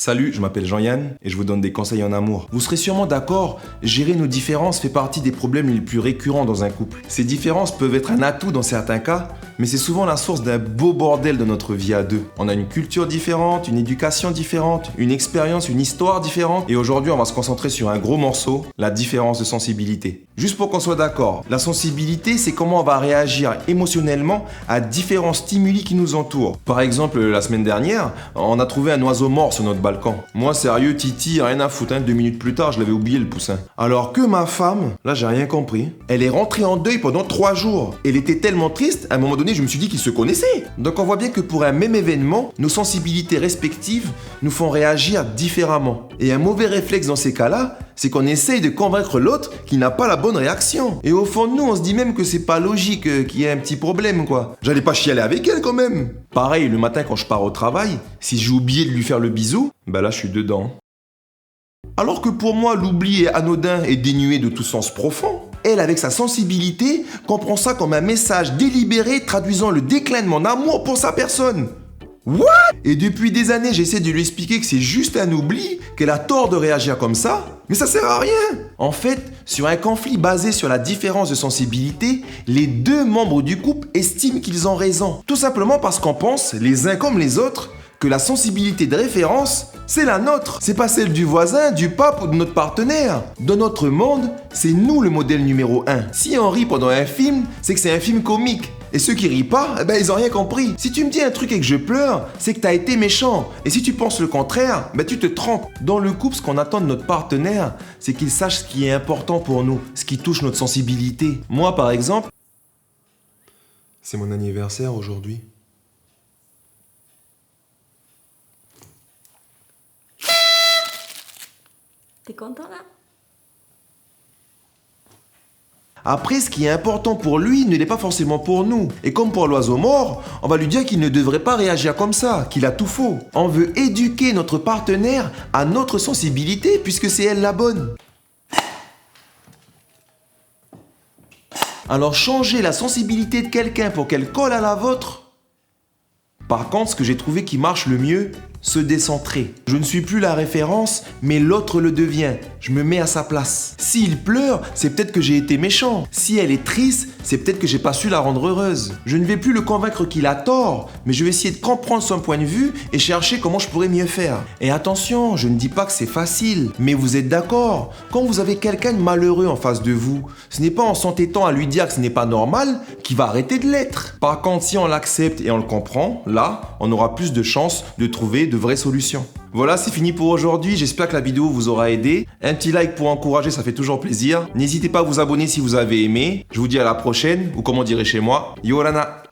Salut, je m'appelle Jean-Yann et je vous donne des conseils en amour. Vous serez sûrement d'accord, gérer nos différences fait partie des problèmes les plus récurrents dans un couple. Ces différences peuvent être un atout dans certains cas, mais c'est souvent la source d'un beau bordel dans notre vie à deux. On a une culture différente, une éducation différente, une expérience, une histoire différente, et aujourd'hui on va se concentrer sur un gros morceau, la différence de sensibilité. Juste pour qu'on soit d'accord, la sensibilité c'est comment on va réagir émotionnellement à différents stimuli qui nous entourent. Par exemple, la semaine dernière, on a trouvé un oiseau mort sur notre balcon. Moi sérieux, Titi, rien à foutre, 2 minutes plus tard je l'avais oublié le poussin. Alors que ma femme, là j'ai rien compris, elle est rentrée en deuil pendant 3 jours. Elle était tellement triste, à un moment donné je me suis dit qu'ils se connaissaient. Donc on voit bien que pour un même événement, nos sensibilités respectives nous font réagir différemment. Et un mauvais réflexe dans ces cas-là, c'est qu'on essaye de convaincre l'autre qu'il n'a pas la bonne réaction. Et au fond de nous, on se dit même que c'est pas logique, qu'il y ait un petit problème quoi. J'allais pas chialer avec elle quand même. Pareil, le matin quand je pars au travail, si j'ai oublié de lui faire le bisou, bah là je suis dedans. Alors que pour moi, l'oubli est anodin et dénué de tout sens profond, elle, avec sa sensibilité, comprend ça comme un message délibéré traduisant le déclin de mon amour pour sa personne. What? Et depuis des années, j'essaie de lui expliquer que c'est juste un oubli, qu'elle a tort de réagir comme ça, mais ça sert à rien. En fait, sur un conflit basé sur la différence de sensibilité, les deux membres du couple estiment qu'ils ont raison. Tout simplement parce qu'on pense, les uns comme les autres, que la sensibilité de référence, c'est la nôtre. C'est pas celle du voisin, du pape ou de notre partenaire. Dans notre monde, c'est nous le modèle numéro 1. Si on rit pendant un film, c'est que c'est un film comique. Et ceux qui rient pas, ils ont rien compris. Si tu me dis un truc et que je pleure, c'est que t'as été méchant. Et si tu penses le contraire, tu te trompes. Dans le couple, ce qu'on attend de notre partenaire, c'est qu'il sache ce qui est important pour nous, ce qui touche notre sensibilité. Moi, par exemple, c'est mon anniversaire aujourd'hui. T'es content là? Après, ce qui est important pour lui ne l'est pas forcément pour nous. Et comme pour l'oiseau mort, on va lui dire qu'il ne devrait pas réagir comme ça, qu'il a tout faux. On veut éduquer notre partenaire à notre sensibilité puisque c'est elle la bonne. Alors changer la sensibilité de quelqu'un pour qu'elle colle à la vôtre. Par contre, ce que j'ai trouvé qui marche le mieux, se décentrer. Je ne suis plus la référence, mais l'autre le devient. Je me mets à sa place. S'il pleure, c'est peut-être que j'ai été méchant. Si elle est triste, c'est peut-être que j'ai pas su la rendre heureuse. Je ne vais plus le convaincre qu'il a tort, mais je vais essayer de comprendre son point de vue et chercher comment je pourrais mieux faire. Et attention, je ne dis pas que c'est facile, mais vous êtes d'accord. Quand vous avez quelqu'un de malheureux en face de vous, ce n'est pas en s'entêtant à lui dire que ce n'est pas normal qu'il va arrêter de l'être. Par contre, si on l'accepte et on le comprend, là, on aura plus de chances de trouver de vraies solutions. Voilà, c'est fini pour aujourd'hui. J'espère que la vidéo vous aura aidé. Un petit like pour encourager, ça fait toujours plaisir. N'hésitez pas à vous abonner si vous avez aimé. Je vous dis à la prochaine, ou comme on dirait chez moi, Yorana.